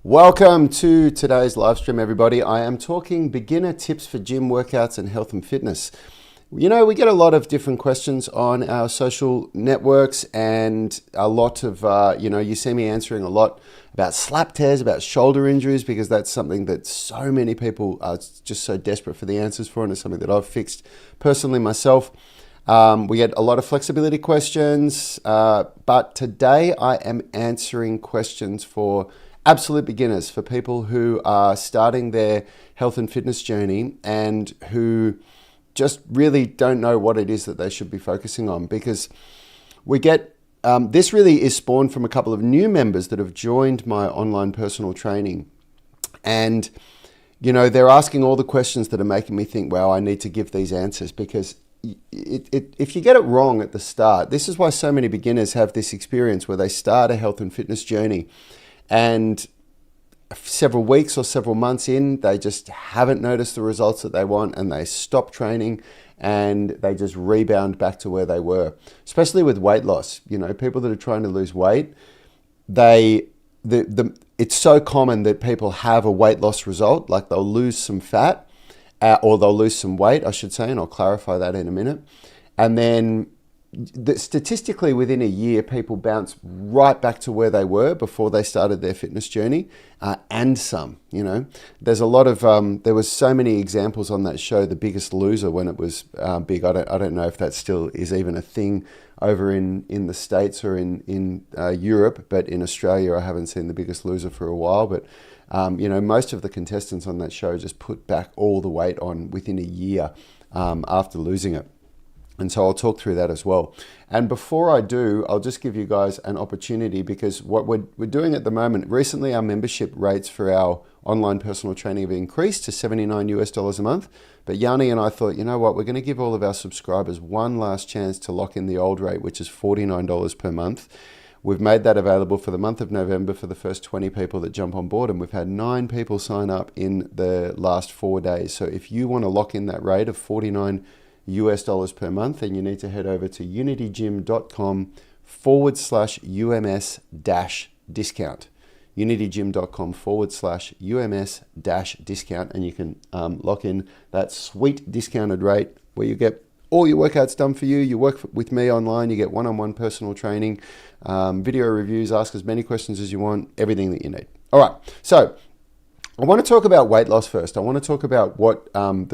Welcome to today's live stream, everybody. I am talking beginner tips for gym workouts and health and fitness. You know, we get a lot of different questions on our social networks and a lot of, you see me answering a lot about slap tears, about shoulder injuries, because that's something that so many people are just so desperate for the answers for, and it's something that I've fixed personally myself. We get a lot of flexibility questions, but today I am answering questions for absolute beginners, for people who are starting their health and fitness journey and who just really don't know what it is that they should be focusing on, because we get, this really is spawned from a couple of new members that have joined my online personal training. And, you know, they're asking all the questions that are making me think, wow, I need to give these answers, because if you get it wrong at the start, this is why so many beginners have this experience where they start a health and fitness journey and several weeks or several months in, they just haven't noticed the results that they want, and they stop training and they just rebound back to where they were. Especially with weight loss, you know, people that are trying to lose weight, it's so common that people have a weight loss result, like they'll lose some fat or they'll lose some weight, I should say, and I'll clarify that in a minute. And then statistically, within a year, people bounce right back to where they were before they started their fitness journey, and some. You know, there's a lot of there was so many examples on that show, The Biggest Loser, when it was big. I don't know if that still is even a thing over in the States or in Europe, but in Australia, I haven't seen The Biggest Loser for a while. But most of the contestants on that show just put back all the weight on within a year after losing it. And so I'll talk through that as well. And before I do, I'll just give you guys an opportunity, because what we're doing at the moment, recently our membership rates for our online personal training have increased to $79 a month. But Yanni and I thought, you know what, we're going to give all of our subscribers one last chance to lock in the old rate, which is $49 per month. We've made that available for the month of November for the first 20 people that jump on board, and we've had 9 people sign up in the last 4 days. So if you want to lock in that rate of $49 per month, then you need to head over to unitygym.com/UMS-discount. unitygym.com/UMS-discount, and you can lock in that sweet discounted rate where you get all your workouts done for you. You work with me online, you get one-on-one personal training, video reviews, ask as many questions as you want, everything that you need. All right, so I want to talk about weight loss first. I want to talk about what I'm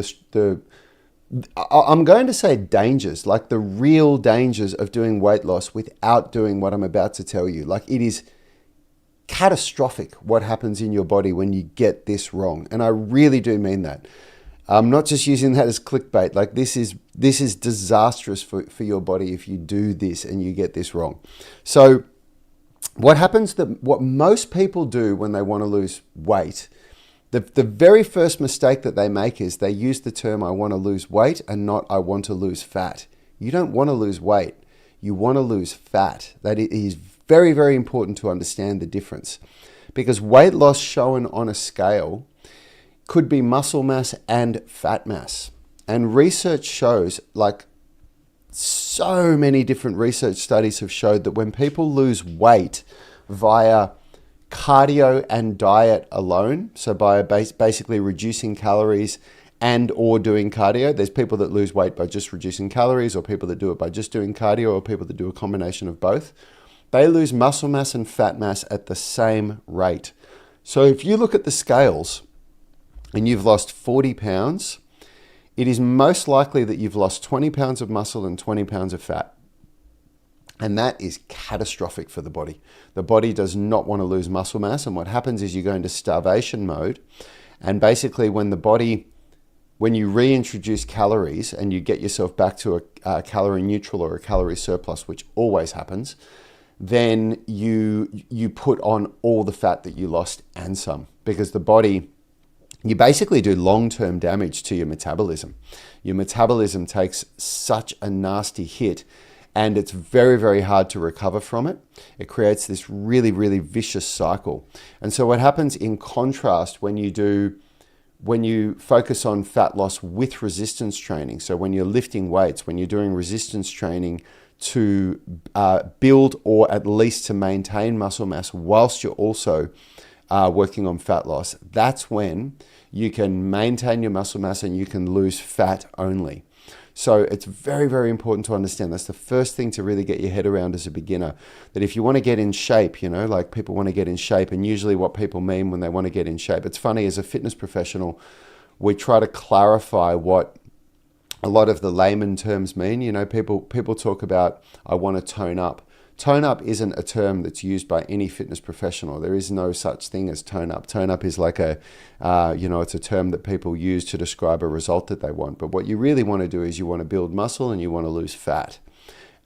going to say dangers, like the real dangers of doing weight loss without doing what I'm about to tell you. Like, it is catastrophic what happens in your body when you get this wrong. And I really do mean that. I'm not just using that as clickbait. Like, this is disastrous for your body if you do this and you get this wrong. So what happens, what most people do when they want to lose weight, the very first mistake that they make is they use the term "I want to lose weight" and not "I want to lose fat." You don't want to lose weight. You want to lose fat. That is very, very important to understand the difference, because weight loss shown on a scale could be muscle mass and fat mass. And research shows, like so many different research studies have showed, that when people lose weight via cardio and diet alone, so by basically reducing calories and or doing cardio. There's people that lose weight by just reducing calories, or people that do it by just doing cardio, or people that do a combination of both. They lose muscle mass and fat mass at the same rate. So if you look at the scales and you've lost 40 pounds, it is most likely that you've lost 20 pounds of muscle and 20 pounds of fat. And that is catastrophic for the body. The body does not want to lose muscle mass. And what happens is you go into starvation mode. And basically when you reintroduce calories and you get yourself back to a calorie neutral or a calorie surplus, which always happens, then you put on all the fat that you lost and some, because the body, you basically do long-term damage to your metabolism. Your metabolism takes such a nasty hit, and it's very, very hard to recover from it. It creates this really, really vicious cycle. And so what happens in contrast when you focus on fat loss with resistance training, so when you're lifting weights, when you're doing resistance training to build or at least to maintain muscle mass whilst you're also working on fat loss, that's when you can maintain your muscle mass and you can lose fat only. So it's very, very important to understand. That's the first thing to really get your head around as a beginner. That if you want to get in shape, like people want to get in shape, and usually what people mean when they want to get in shape, it's funny, as a fitness professional, we try to clarify what a lot of the layman terms mean. People talk about, I want to tone up. Tone up isn't a term that's used by any fitness professional. There is no such thing as tone up. Tone up is like it's a term that people use to describe a result that they want. But what you really want to do is you want to build muscle and you want to lose fat.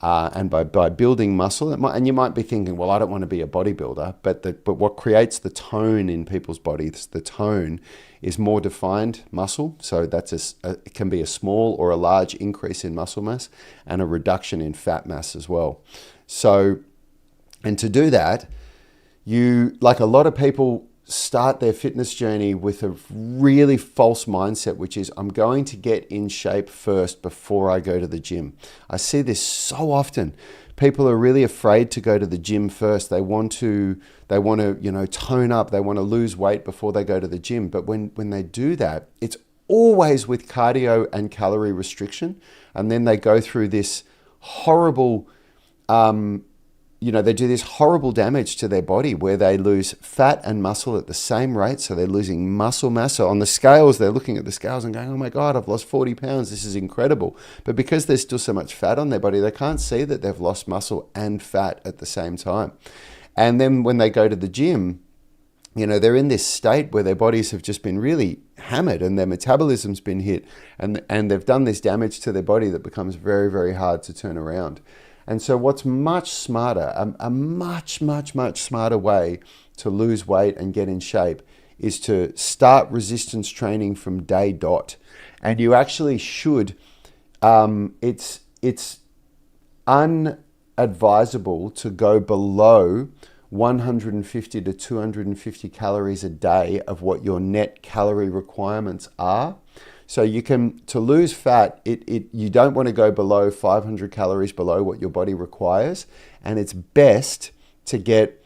And by building muscle, and you might be thinking, well, I don't want to be a bodybuilder, but what creates the tone in people's bodies, the tone, is more defined muscle. So it can be a small or a large increase in muscle mass and a reduction in fat mass as well. So, and to do that, like a lot of people start their fitness journey with a really false mindset, which is, I'm going to get in shape first before I go to the gym. I see this so often. People are really afraid to go to the gym first. They want to tone up. They want to lose weight before they go to the gym. But when they do that, it's always with cardio and calorie restriction. And then they go through this horrible they do this horrible damage to their body where they lose fat and muscle at the same rate. So they're losing muscle mass. So on the scales, they're looking at the scales and going, oh my God, I've lost 40 pounds. This is incredible. But because there's still so much fat on their body, they can't see that they've lost muscle and fat at the same time. And then when they go to the gym, they're in this state where their bodies have just been really hammered and their metabolism's been hit, and they've done this damage to their body that becomes very, very hard to turn around. And so what's much smarter, a much, much, much smarter way to lose weight and get in shape is to start resistance training from day dot. And you actually should, it's unadvisable to go below 150 to 250 calories a day of what your net calorie requirements are. So to lose fat, you don't want to go below 500 calories below what your body requires. And it's best to get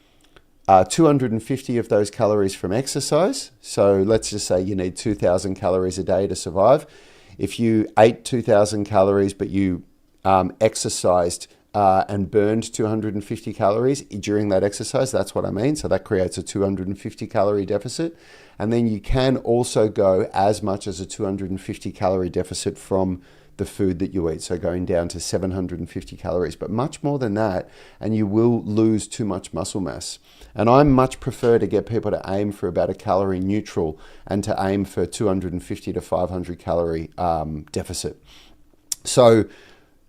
250 of those calories from exercise. So let's just say you need 2,000 calories a day to survive. If you ate 2,000 calories, but you exercised and burned 250 calories during that exercise, that's what I mean. So that creates a 250 calorie deficit. And then you can also go as much as a 250 calorie deficit from the food that you eat. So going down to 750 calories, but much more than that, and you will lose too much muscle mass. And I much prefer to get people to aim for about a calorie neutral and to aim for 250 to 500 calorie deficit. So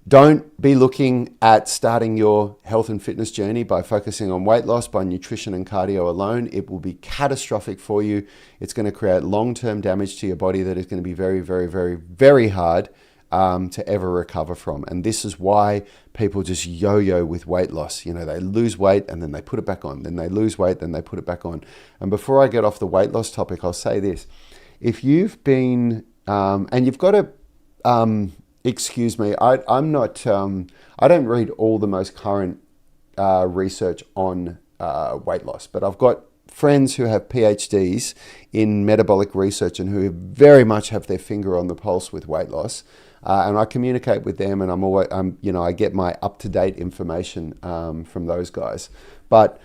don't be looking at starting your health and fitness journey by focusing on weight loss, by nutrition and cardio alone. It will be catastrophic for you. It's going to create long-term damage to your body that is going to be very, very, very, very hard to ever recover from. And this is why people just yo-yo with weight loss. They lose weight and then they put it back on. Then they lose weight, then they put it back on. And before I get off the weight loss topic, I'll say this. If you've been, and you've got to, excuse me, I'm not, I don't read all the most current research on weight loss, but I've got friends who have PhDs in metabolic research and who very much have their finger on the pulse with weight loss. And I communicate with them, and I get my up-to-date information from those guys. But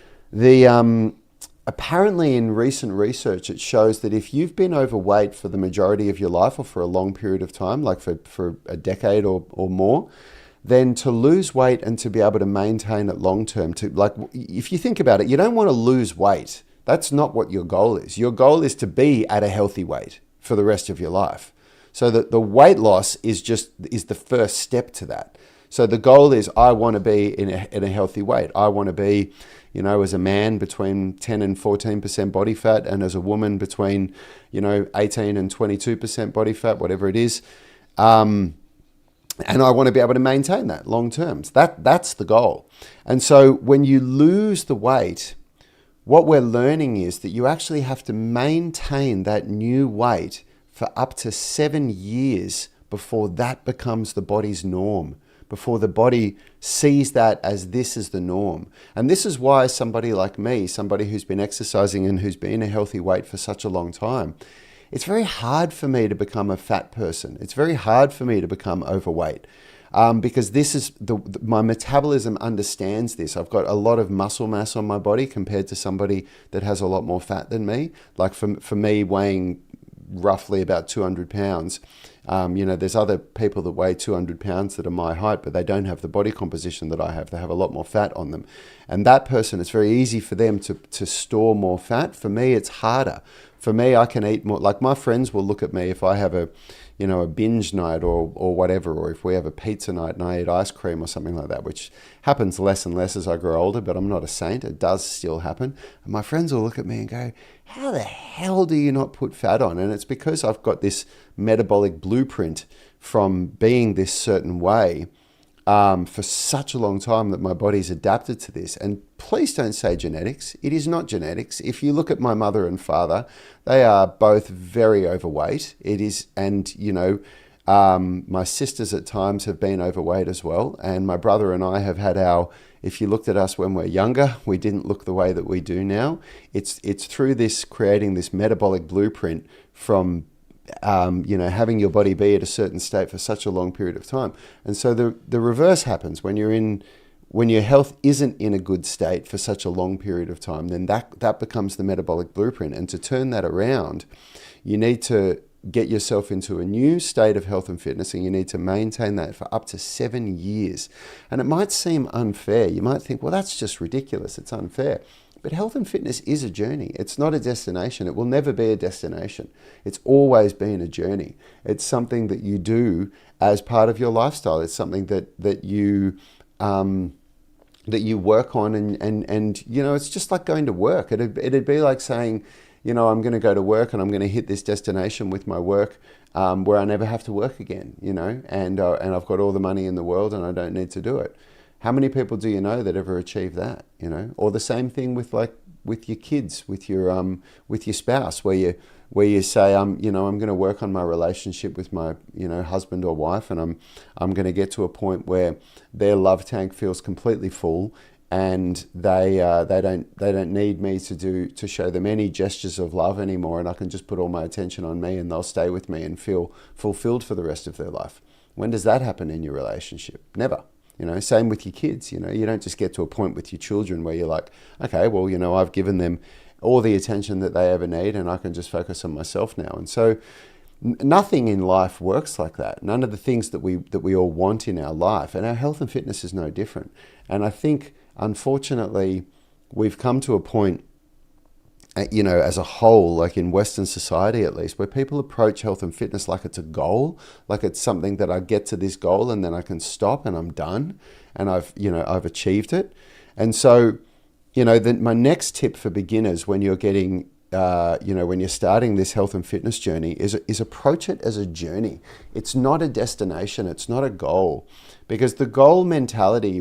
apparently in recent research, it shows that if you've been overweight for the majority of your life or for a long period of time, like for a decade or more, then to lose weight and to be able to maintain it long term, if you think about it, you don't want to lose weight. That's not what your goal is. Your goal is to be at a healthy weight for the rest of your life. So that the weight loss is the first step to that. So the goal is, I want to be in a healthy weight. I want to be, as a man between 10 and 14% body fat, and as a woman between, 18 and 22% body fat, whatever it is. And I want to be able to maintain that long term. So that's the goal. And so when you lose the weight, what we're learning is that you actually have to maintain that new weight for up to 7 years before that becomes the body's norm, before the body sees that as this is the norm. And this is why somebody like me, somebody who's been exercising and who's been a healthy weight for such a long time, it's very hard for me to become a fat person. It's very hard for me to become overweight. Because this is my metabolism understands this. I've got a lot of muscle mass on my body compared to somebody that has a lot more fat than me. Like for me, weighing roughly about 200 pounds, there's other people that weigh 200 pounds that are my height, but they don't have the body composition that I have. They have a lot more fat on them. And that person, it's very easy for them to store more fat. For me, it's harder. For me, I can eat more. Like my friends will look at me if I have a binge night or whatever, or if we have a pizza night and I eat ice cream or something like that, which happens less and less as I grow older, but I'm not a saint. It does still happen. And my friends will look at me and go, how the hell do you not put fat on? And it's because I've got this metabolic blueprint from being this certain way for such a long time that my body's adapted to this. And please don't say genetics. It is not genetics. If you look at my mother and father, they are both very overweight. It is, and my sisters at times have been overweight as well. And my brother and I have had if you looked at us when we're younger, we didn't look the way that we do now. It's through this, creating this metabolic blueprint from having your body be at a certain state for such a long period of time. And so the reverse happens when your health isn't in a good state for such a long period of time, then that becomes the metabolic blueprint. And to turn that around, you need to get yourself into a new state of health and fitness, and you need to maintain that for up to 7 years. And it might seem unfair. You might think, well, that's just ridiculous. It's unfair. But health and fitness is a journey. It's not a destination. It will never be a destination. It's always been a journey. It's something that you do as part of your lifestyle. It's something that you work on, and it's just like going to work. It'd be like saying, I'm going to go to work and I'm going to hit this destination with my work where I never have to work again, and I've got all the money in the world and I don't need to do it. How many people do you know that ever achieve that, Or the same thing with your kids, with your spouse, where you say, I'm going to work on my relationship with my, husband or wife, and I'm going to get to a point where their love tank feels completely full, and they don't need me to show them any gestures of love anymore, and I can just put all my attention on me, and they'll stay with me and feel fulfilled for the rest of their life. When does that happen in your relationship? Never. Same with your kids. You don't just get to a point with your children where you're like, okay, well, I've given them all the attention that they ever need, and I can just focus on myself now. And so nothing in life works like that. None of the things that we all want in our life, and our health and fitness is no different. And I think, unfortunately, we've come to a point, as a whole, like in Western society at least, where people approach health and fitness like it's a goal, like it's something that I get to this goal and then I can stop and I'm done and I've achieved it. And so, my next tip for beginners when you're getting, when you're starting this health and fitness journey is approach it as a journey. It's not a destination. It's not a goal, because the goal mentality,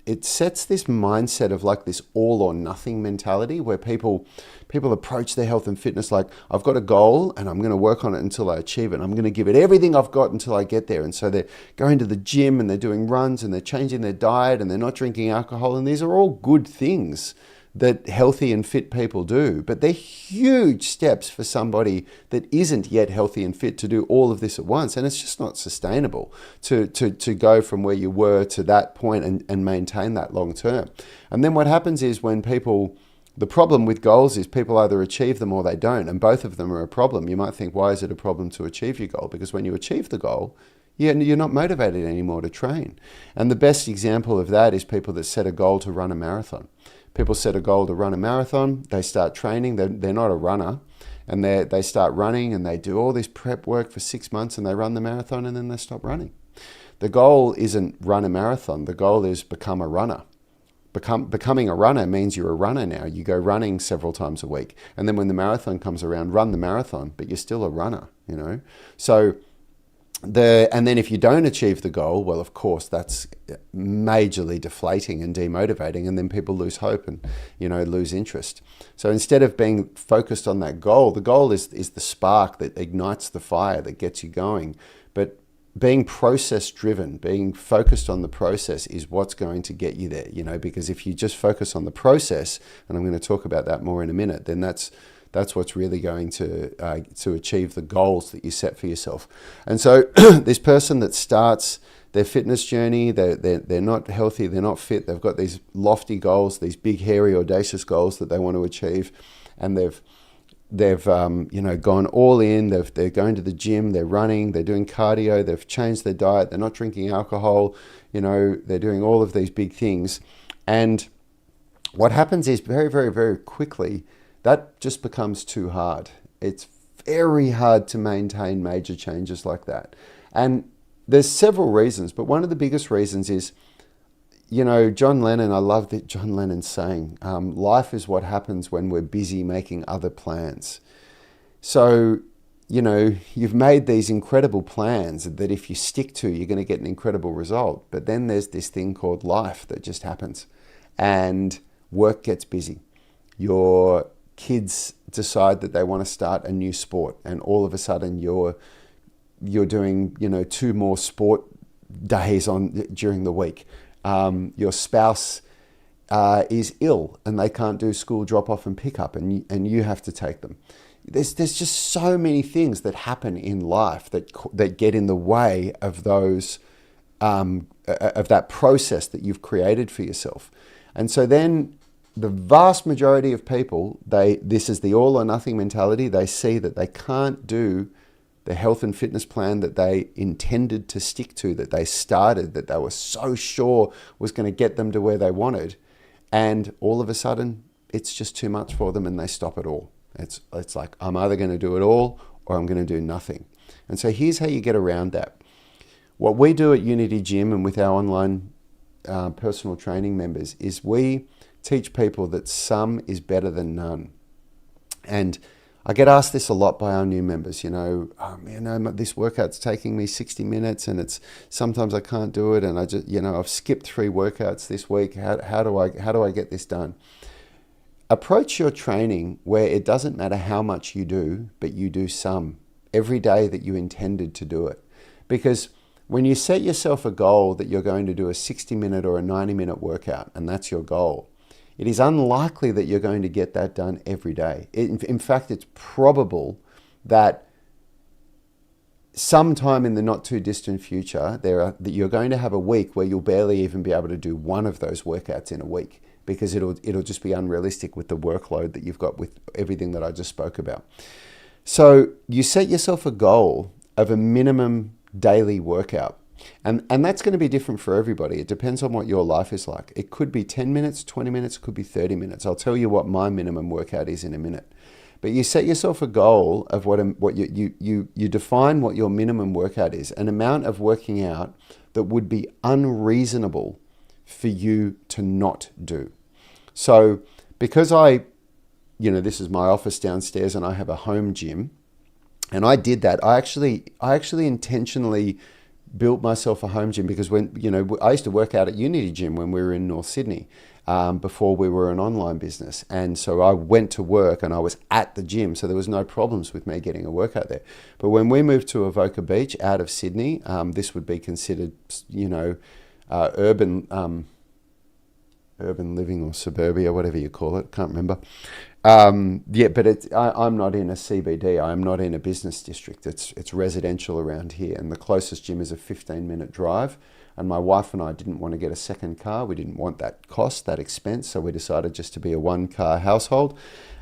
it sets this mindset of like this all or nothing mentality where people approach their health and fitness like, I've got a goal and I'm going to work on it until I achieve it. I'm going to give it everything I've got until I get there. And so they're going to the gym and they're doing runs and they're changing their diet and they're not drinking alcohol. And these are all good things that healthy and fit people do, but they're huge steps for somebody that isn't yet healthy and fit to do all of this at once. And it's just not sustainable to go from where you were to that point and maintain that long term. And then what happens is the problem with goals is people either achieve them or they don't, and both of them are a problem. You might think, why is it a problem to achieve your goal? Because when you achieve the goal, you're not motivated anymore to train. And the best example of that is people that set a goal to run a marathon. People set a goal to run a marathon, they start training, they're not a runner, and they start running and they do all this prep work for 6 months and they run the marathon and then they stop running. The goal isn't run a marathon, the goal is become a runner. Becoming a runner means you're a runner now. You go running several times a week. And then when the marathon comes around, run the marathon, but you're still a runner, So and then if you don't achieve the goal, well, of course, that's majorly deflating and demotivating, and then people lose hope and, lose interest. So instead of being focused on that goal, the goal is the spark that ignites the fire that gets you going. But being process driven, being focused on the process is what's going to get you there, because if you just focus on the process, and I'm going to talk about that more in a minute, then that's what's really going to achieve the goals that you set for yourself. And so this person that starts their fitness journey, they're not healthy, they're not fit, they've got these lofty goals, these big, hairy, audacious goals that they want to achieve, and they've gone all in. They're going to the gym, they're running, they're doing cardio, they've changed their diet, they're not drinking alcohol, they're doing all of these big things. And what happens is very, very, very quickly, that just becomes too hard. It's very hard to maintain major changes like that. And there's several reasons, but one of the biggest reasons is, John Lennon, I love that John Lennon's saying, life is what happens when we're busy making other plans. So, you've made these incredible plans that if you stick to, you're going to get an incredible result. But then there's this thing called life that just happens, and work gets busy. Your kids decide that they want to start a new sport, and all of a sudden you're doing, 2 more sport days during the week. Your spouse is ill and they can't do school drop off and pick up, and you have to take them. There's just so many things that happen in life that get in the way of those of that process that you've created for yourself. And so then the vast majority of people, this is the all or nothing mentality. They see that they can't do the health and fitness plan that they intended to stick to, that they started, that they were so sure was going to get them to where they wanted. And all of a sudden, it's just too much for them and they stop it all. It's like, I'm either going to do it all or I'm going to do nothing. And so here's how you get around that. What we do at Unity Gym and with our online personal training members is we teach people that some is better than none. And I get asked this a lot by our new members, this workout's taking me 60 minutes and sometimes I can't do it, and I just, I've skipped 3 workouts this week. How do I get this done? Approach your training where it doesn't matter how much you do, but you do some every day that you intended to do it. Because when you set yourself a goal that you're going to do a 60-minute or a 90-minute workout, and that's your goal, it is unlikely that you're going to get that done every day. In fact, it's probable that sometime in the not too distant future, that you're going to have a week where you'll barely even be able to do one of those workouts in a week, because it'll just be unrealistic with the workload that you've got with everything that I just spoke about. So you set yourself a goal of a minimum daily workout. And that's going to be different for everybody. It depends on what your life is like. It could be 10 minutes, 20 minutes, it could be 30 minutes. I'll tell you what my minimum workout is in a minute. But you set yourself a goal of what you define what your minimum workout is, an amount of working out that would be unreasonable for you to not do. So because this is my office downstairs and I have a home gym, and I did that. I actually intentionally built myself a home gym because I used to work out at Unity Gym when we were in North Sydney before we were an online business. And so I went to work and I was at the gym, so there was no problems with me getting a workout there. But when we moved to Avoca Beach out of Sydney, this would be considered, urban living or suburbia, whatever you call it, can't remember. But I'm not in a CBD. I'm not in a business district. It's residential around here, and the closest gym is a 15-minute drive. And my wife and I didn't want to get a second car. We didn't want that cost, that expense, so we decided just to be a 1-car household.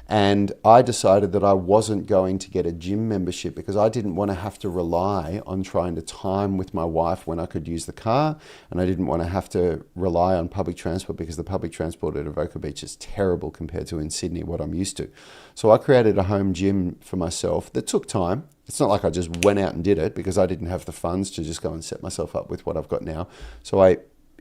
And I decided that I wasn't going to get a gym membership because I didn't want to have to rely on trying to time with my wife when I could use the car. And I didn't want to have to rely on public transport because the public transport at Avoca Beach is terrible compared to in Sydney, what I'm used to. So I created a home gym for myself that took time. It's not like I just went out and did it because I didn't have the funds to just go and set myself up with what I've got now. So I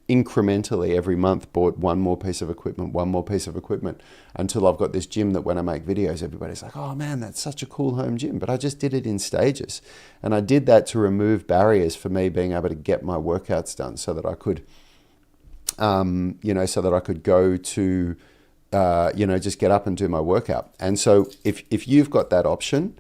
incrementally every month bought one more piece of equipment until I've got this gym that when I make videos, everybody's like, oh man, that's such a cool home gym. But I just did it in stages. And I did that to remove barriers for me being able to get my workouts done so that I could, go to, just get up and do my workout. And so if you've got that option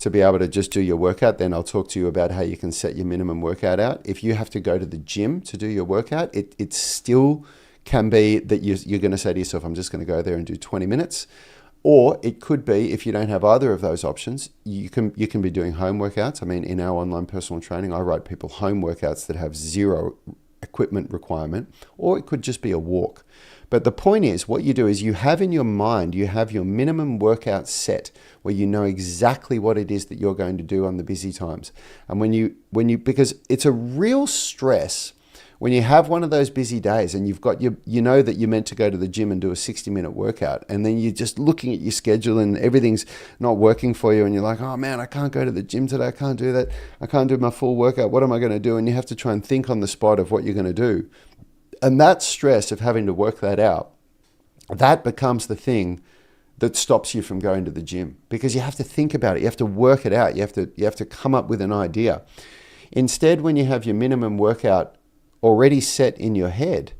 to be able to just do your workout, then I'll talk to you about how you can set your minimum workout out. If you have to go to the gym to do your workout, it still can be that you're going to say to yourself, I'm just going to go there and do 20 minutes. Or it could be, if you don't have either of those options, you can be doing home workouts. I mean, in our online personal training, I write people home workouts that have zero equipment requirement, or it could just be a walk. But the point is, what you do is you have in your mind, you have your minimum workout set where you know exactly what it is that you're going to do on the busy times. And when you because it's a real stress when you have one of those busy days and you know that you're meant to go to the gym and do a 60-minute workout, and then you're just looking at your schedule and everything's not working for you, and you're like, oh man, I can't go to the gym today, I can't do that, I can't do my full workout, what am I going to do? And you have to try and think on the spot of what you're going to do. And that stress of having to work that out, that becomes the thing that stops you from going to the gym, because you have to think about it, you have to work it out, you have to come up with an idea. Instead, when you have your minimum workout already set in your head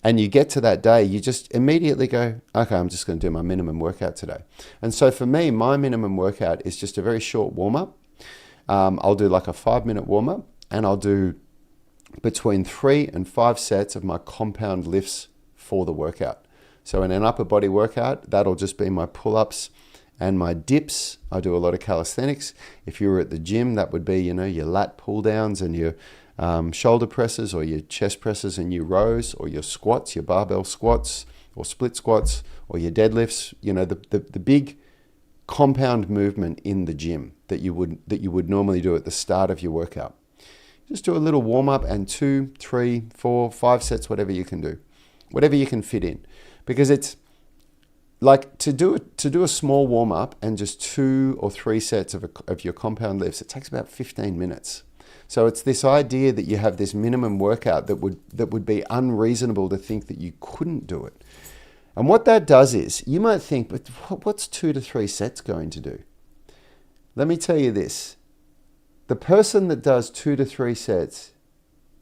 and you get to that day, you just immediately go, okay, I'm just going to do my minimum workout today. And so for me, my minimum workout is just a very short warm-up. I'll do like a 5-minute warm-up, and I'll do between 3 and 5 sets of my compound lifts for the workout. So in an upper body workout, that'll just be my pull-ups and my dips. I do a lot of calisthenics. If you were at the gym, that would be, your lat pull downs and your shoulder presses, or your chest presses and your rows, or your squats, your barbell squats or split squats, or your deadlifts, the big compound movement in the gym that you would normally do at the start of your workout. Just do a little warm up and 2, 3, 4, 5 sets, whatever you can do, whatever you can fit in, because it's like to do a small warm up and just 2 or 3 sets of your compound lifts. It takes about 15 minutes. So it's this idea that you have this minimum workout that would be unreasonable to think that you couldn't do it. And what that does is, you might think, but what's 2 to 3 sets going to do? Let me tell you this. The person that does 2 to 3 sets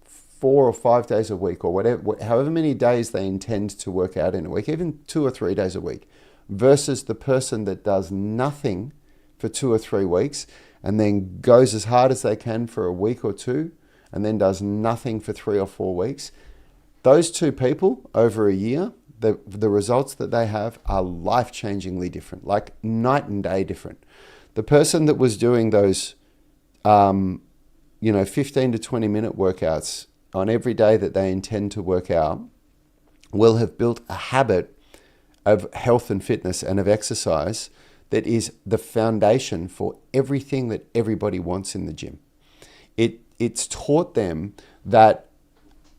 4 or 5 days a week, or however many days they intend to work out in a week, even 2 or 3 days a week, versus the person that does nothing for 2 or 3 weeks and then goes as hard as they can for a week or two and then does nothing for 3 or 4 weeks, those two people over a year, the results that they have are life-changingly different, like night and day different. The person that was doing those 15 to 20 minute workouts on every day that they intend to work out will have built a habit of health and fitness and of exercise that is the foundation for everything that everybody wants in the gym. It's taught them that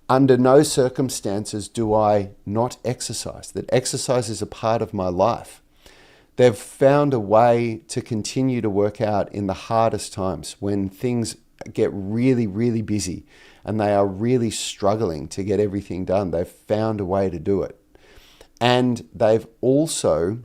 under no circumstances do I not exercise, that exercise is a part of my life. They've found a way to continue to work out in the hardest times, when things get really, really busy and they are really struggling to get everything done. They've found a way to do it. And they've also,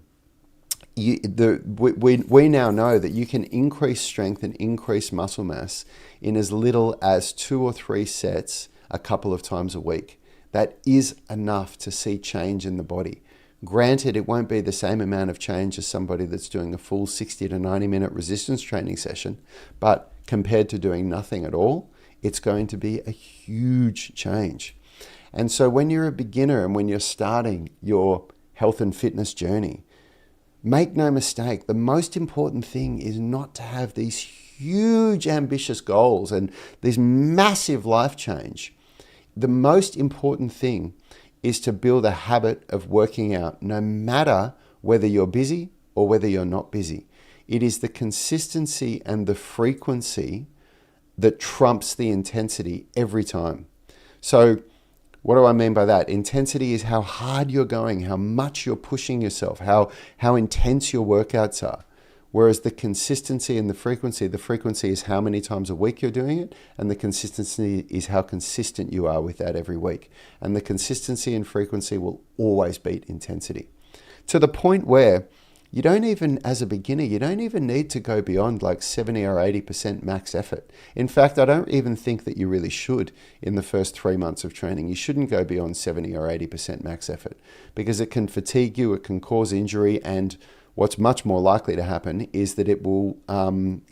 we now know that you can increase strength and increase muscle mass in as little as 2 or 3 sets a couple of times a week. That is enough to see change in the body. Granted, it won't be the same amount of change as somebody that's doing a full 60 to 90 minute resistance training session, but compared to doing nothing at all, it's going to be a huge change. And so when you're a beginner and when you're starting your health and fitness journey, make no mistake, the most important thing is not to have these huge ambitious goals and this massive life change. The most important thing is to build a habit of working out, no matter whether you're busy or whether you're not busy. It is the consistency and the frequency that trumps the intensity every time. So what do I mean by that? Intensity is how hard you're going, how much you're pushing yourself, how intense your workouts are. Whereas the consistency and the frequency is how many times a week you're doing it, and the consistency is how consistent you are with that every week. And the consistency and frequency will always beat intensity. To the point where you don't even, as a beginner, you don't even need to go beyond like 70 or 80% max effort. In fact, I don't even think that you really should in the first 3 months of training. You shouldn't go beyond 70 or 80% max effort, because it can fatigue you, it can cause injury, and What's much more likely to happen is that it will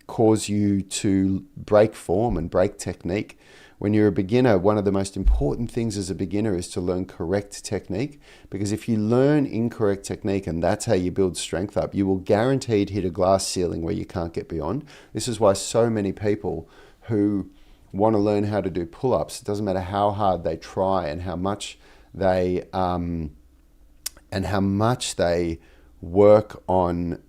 cause you to break form and break technique. When you're a beginner, one of the most important things as a beginner is to learn correct technique, because if you learn incorrect technique and that's how you build strength up, you will guaranteed hit a glass ceiling where you can't get beyond. This is why so many people who want to learn how to do pull-ups, it doesn't matter how hard they try and how much they work on,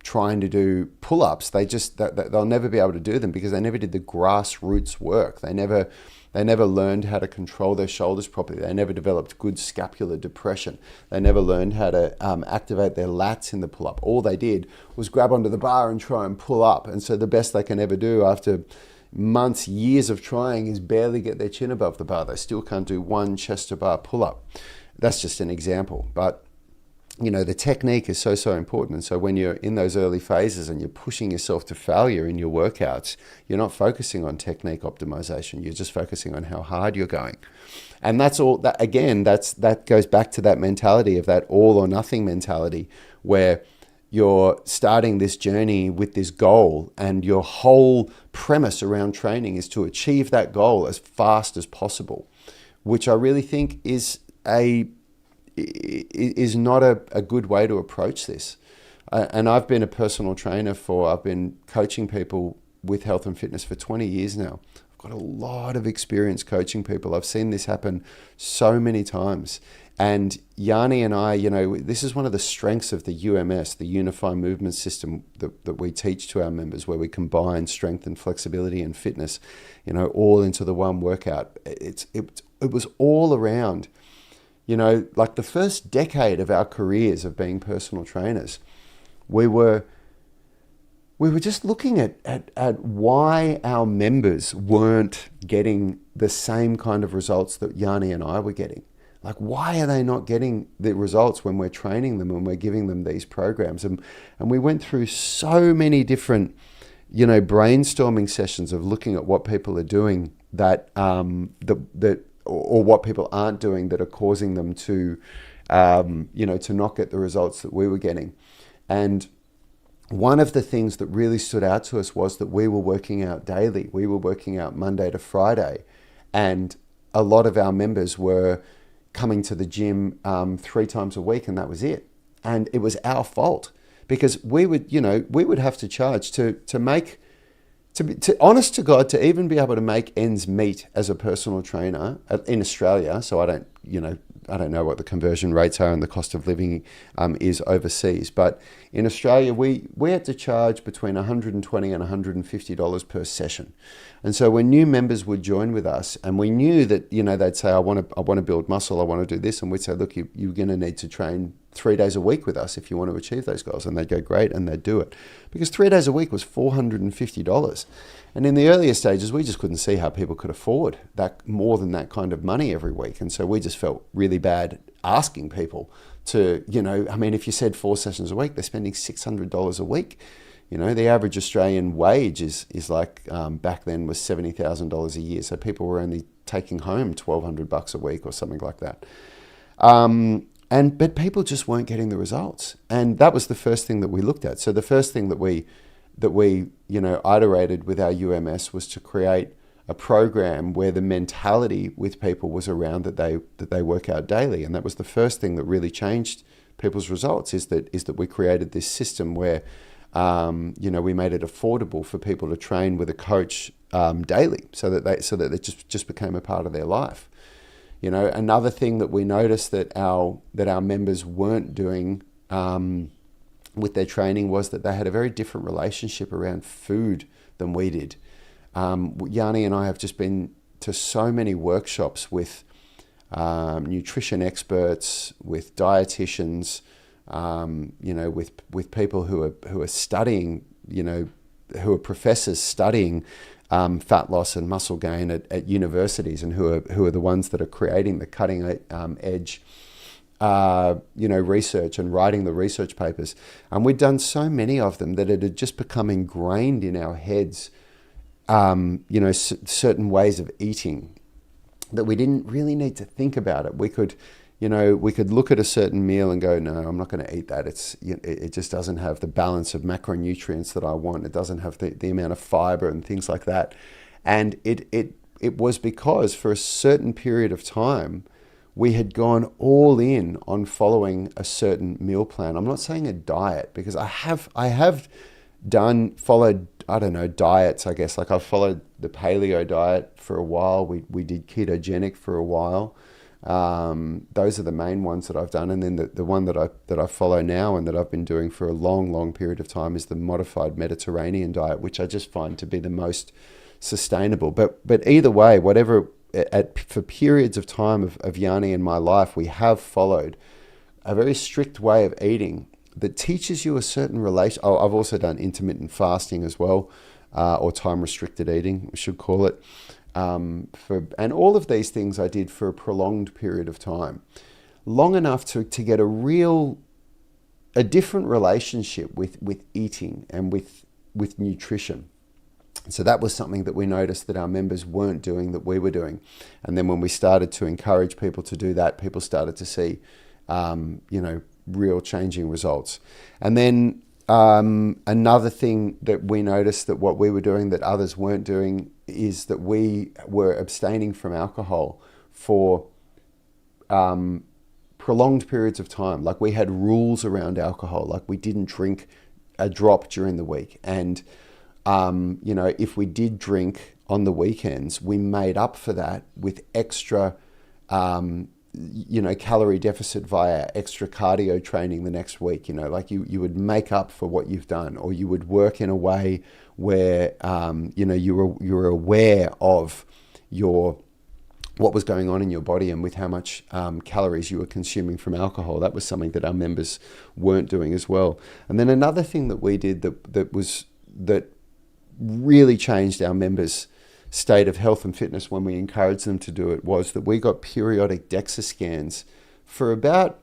trying to do pull-ups, they'll never be able to do them because they never did the grassroots work. They never learned how to control their shoulders properly. They never developed good scapular depression. They never learned how to activate their lats in the pull-up. All they did was grab onto the bar and try and pull up. And so the best they can ever do after months, years of trying is barely get their chin above the bar. They still can't do one chest to bar pull-up. That's just an example. But the technique is so important. And so when you're in those early phases and you're pushing yourself to failure in your workouts, you're not focusing on technique optimization. You're just focusing on how hard you're going. And that's all that, again, that goes back to that mentality of that all or nothing mentality, where you're starting this journey with this goal and your whole premise around training is to achieve that goal as fast as possible, which I really think is not a good way to approach this. And I've been a personal trainer I've been coaching people with health and fitness for 20 years now. I've got a lot of experience coaching people. I've seen this happen so many times. And Yanni and I, this is one of the strengths of the UMS, the Unified Movement System that we teach to our members, where we combine strength and flexibility and fitness, all into the one workout. It was all around, like the first decade of our careers of being personal trainers, we were just looking at why our members weren't getting the same kind of results that Yanni and I were getting. Like, why are they not getting the results when we're training them and we're giving them these programs? And we went through so many different, brainstorming sessions of looking at what people are doing or what people aren't doing that are causing them to, to not get the results that we were getting. And one of the things that really stood out to us was that we were working out daily. We were working out Monday to Friday. And a lot of our members were coming to the gym 3 times a week, and that was it. And it was our fault, because we would have to charge to honest to God, to even be able to make ends meet as a personal trainer in Australia. So I don't know what the conversion rates are and the cost of living is overseas. But in Australia, we had to charge between $120 and $150 per session. And so when new members would join with us, and we knew that, they'd say, I want to build muscle, I want to do this. And we'd say, look, you're going to need to train 3 days a week with us if you want to achieve those goals. And they'd go, great, and they'd do it. Because 3 days a week was $450. And in the earlier stages, we just couldn't see how people could afford that more than that kind of money every week. And so we just felt really bad asking people to, if you said 4 sessions a week, they're spending $600 a week. The average Australian wage is like, back then was $70,000 a year. So people were only taking home $1,200 a week or something like that. But people just weren't getting the results. And that was the first thing that we looked at. So the first thing that we iterated with our UMS was to create a program where the mentality with people was around that they work out daily. And that was the first thing that really changed people's results, is that we created this system where we made it affordable for people to train with a coach daily, so that it just became a part of their life. Another thing that we noticed that our members weren't doing with their training was that they had a very different relationship around food than we did. Yanni and I have just been to so many workshops with nutrition experts, with dietitians, with people who are studying, who are professors studying fat loss and muscle gain at universities, and who are the ones that are creating the cutting edge research and writing the research papers. And we'd done so many of them that it had just become ingrained in our heads, certain ways of eating, that we didn't really need to think about it. We could, we could look at a certain meal and go, no, I'm not going to eat that. It just doesn't have the balance of macronutrients that I want. It doesn't have the amount of fiber and things like that. And it was because for a certain period of time, we had gone all in on following a certain meal plan. I'm not saying a diet, because I have followed, I don't know, diets, I guess. Like I've followed the paleo diet for a while. We did ketogenic for a while. Those are the main ones that I've done. And then the one that I follow now and that I've been doing for a long, long period of time is the modified Mediterranean diet, which I just find to be the most sustainable. But either way, whatever, for periods of time of Yanni in my life, we have followed a very strict way of eating that teaches you a certain relation. Oh, I've also done intermittent fasting as well, or time restricted eating, we should call it. And all of these things I did for a prolonged period of time, long enough to get a different relationship with eating and with nutrition. So that was something that we noticed that our members weren't doing that we were doing. And then when we started to encourage people to do that, people started to see, real changing results. And then another thing that we noticed that what we were doing that others weren't doing is that we were abstaining from alcohol for prolonged periods of time. Like we had rules around alcohol, like we didn't drink a drop during the week. And, if we did drink on the weekends, we made up for that with extra, calorie deficit via extra cardio training the next week. Like you would make up for what you've done, or you would work in a way where, you were aware of what was going on in your body and with how much calories you were consuming from alcohol. That was something that our members weren't doing as well. And then another thing that we did that really changed our members' state of health and fitness when we encouraged them to do it was that we got periodic DEXA scans for about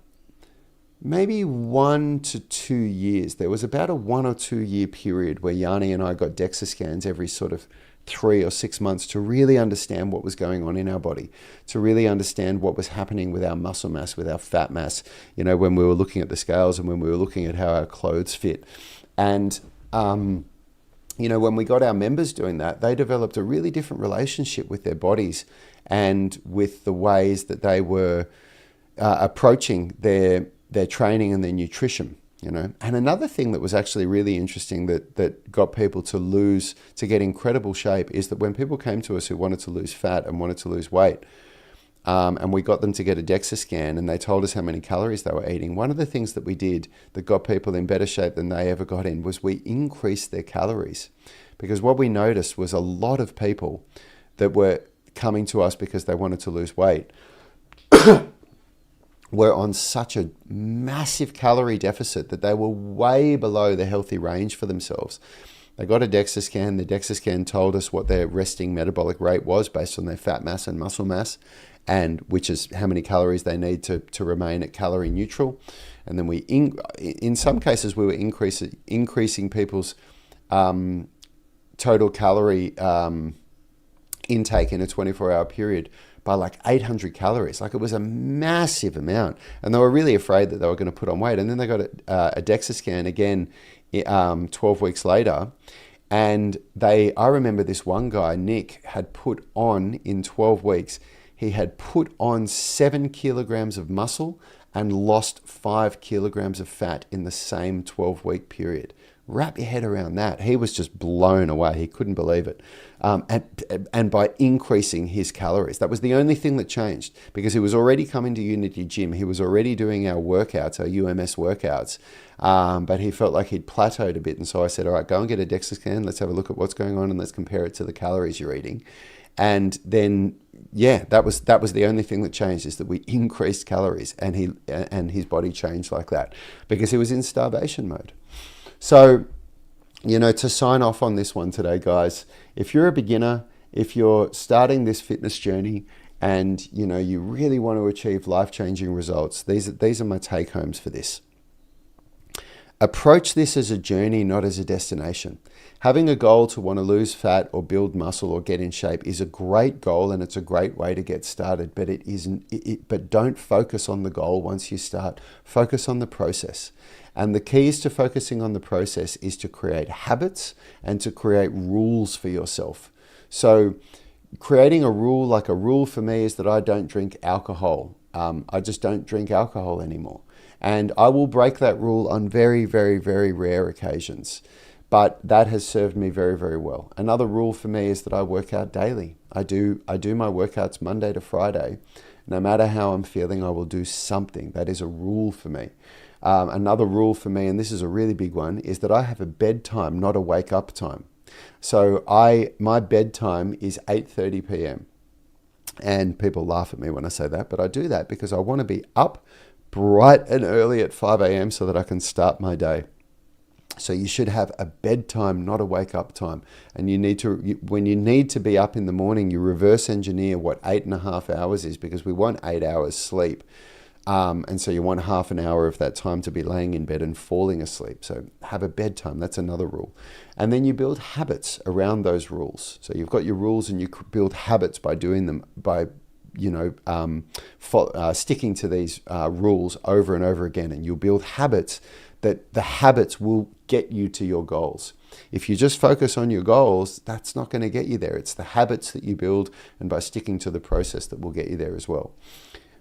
maybe 1 to 2 years. There was about a 1 or 2 year period where Yanni and I got DEXA scans every sort of 3 or 6 months to really understand what was going on in our body, to really understand what was happening with our muscle mass, with our fat mass, when we were looking at the scales and when we were looking at how our clothes fit. And, when we got our members doing that, they developed a really different relationship with their bodies and with the ways that they were approaching their training and their nutrition. And another thing that was actually really interesting that got people to get incredible shape is that when people came to us who wanted to lose fat and wanted to lose weight, and we got them to get a DEXA scan and they told us how many calories they were eating, one of the things that we did that got people in better shape than they ever got in was we increased their calories. Because what we noticed was a lot of people that were coming to us because they wanted to lose weight were on such a massive calorie deficit that they were way below the healthy range for themselves. They got a DEXA scan. The DEXA scan told us what their resting metabolic rate was based on their fat mass and muscle mass, and which is how many calories they need to remain at calorie neutral. And then in some cases, we were increasing people's total calorie intake in a 24-hour period by like 800 calories. Like it was a massive amount. And they were really afraid that they were going to put on weight. And then they got a DEXA scan again 12 weeks later. And I remember this one guy, Nick, had put on in 12 weeks, he had put on 7 kilograms of muscle and lost 5 kilograms of fat in the same 12-week period. Wrap your head around that. He was just blown away. He couldn't believe it. And by increasing his calories, that was the only thing that changed, because he was already coming to Unity Gym. He was already doing our workouts, our UMS workouts, but he felt like he'd plateaued a bit. And so I said, all right, go and get a DEXA scan. Let's have a look at what's going on and let's compare it to the calories you're eating. And then, that was the only thing that changed, is that we increased calories, and his body changed like that because he was in starvation mode. So, to sign off on this one today, guys, if you're a beginner, if you're starting this fitness journey and, you really want to achieve life-changing results, these are my take-homes for this. Approach this as a journey, not as a destination. Having a goal to want to lose fat or build muscle or get in shape is a great goal, and it's a great way to get started, but it isn't. But don't focus on the goal once you start. Focus on the process. And the keys to focusing on the process is to create habits and to create rules for yourself. So creating a rule, like a rule for me is that I don't drink alcohol. I just don't drink alcohol anymore. And I will break that rule on very, very, very rare occasions. But that has served me very, very well. Another rule for me is that I work out daily. I do my workouts Monday to Friday. No matter how I'm feeling, I will do something. That is a rule for me. Another rule for me, and this is a really big one, is that I have a bedtime, not a wake up time. So my bedtime is 8:30 p.m. And people laugh at me when I say that, but I do that because I want to be up bright and early at 5 a.m. so that I can start my day. So you should have a bedtime, not a wake up time. And when you need to be up in the morning, you reverse engineer what 8.5 hours is, because we want 8 hours sleep. And so you want half an hour of that time to be laying in bed and falling asleep. So have a bedtime. That's another rule. And then you build habits around those rules. So you've got your rules and you build habits by doing them, by sticking to these rules over and over again. And you'll build habits that the habits will get you to your goals. If you just focus on your goals, that's not going to get you there. It's the habits that you build, and by sticking to the process, that will get you there as well.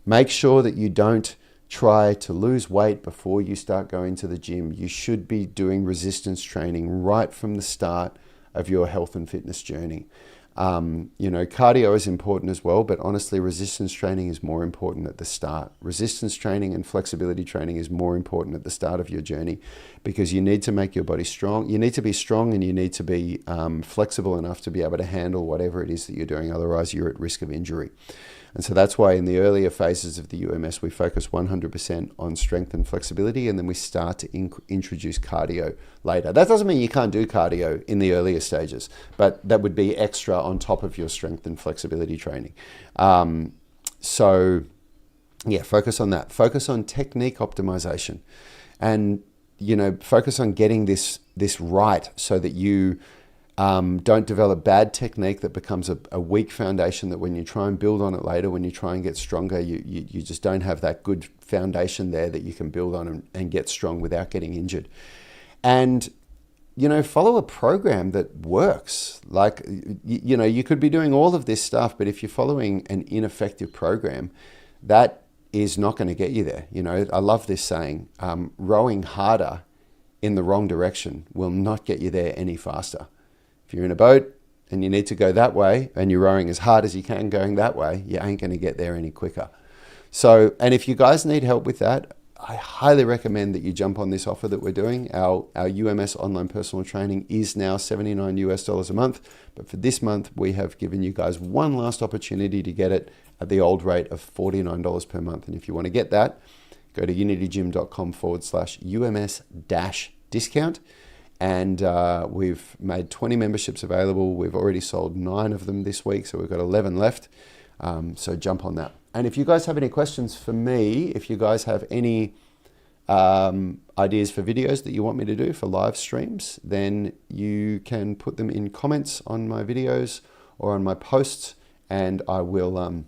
Make sure that you don't try to lose weight before you start going to the gym. You should be doing resistance training right from the start of your health and fitness journey. Cardio is important as well, but honestly, resistance training is more important at the start. Resistance training and flexibility training is more important at the start of your journey, because you need to make your body strong. You need to be strong, and you need to be flexible enough to be able to handle whatever it is that you're doing. Otherwise, you're at risk of injury. And so that's why in the earlier phases of the UMS, we focus 100% on strength and flexibility, and then we start to introduce cardio later. That doesn't mean you can't do cardio in the earlier stages, but that would be extra on top of your strength and flexibility training. Focus on that. Focus on technique optimization, and focus on getting this right, so that you don't develop bad technique that becomes a weak foundation, that when you try and build on it later, when you try and get stronger, you just don't have that good foundation there that you can build on and get strong without getting injured. And, follow a program that works. Like, you could be doing all of this stuff, but if you're following an ineffective program, that is not going to get you there. I love this saying, rowing harder in the wrong direction will not get you there any faster. If you're in a boat and you need to go that way, and you're rowing as hard as you can going that way, you ain't going to get there any quicker. So, and if you guys need help with that, I highly recommend that you jump on this offer that we're doing. Our UMS online personal training is now $79 a month, but for this month, we have given you guys one last opportunity to get it at the old rate of $49 per month. And if you want to get that, go to unitygym.com/UMS-discount. And we've made 20 memberships available. We've already sold 9 of them this week, so we've got 11 left. So jump on that. And if you guys have any questions for me, if you guys have any ideas for videos that you want me to do for live streams, then you can put them in comments on my videos or on my posts, and I will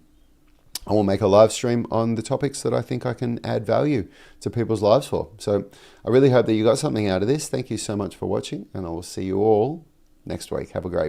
make a live stream on the topics that I think I can add value to people's lives for. So I really hope that you got something out of this. Thank you so much for watching, and I will see you all next week. Have a great week.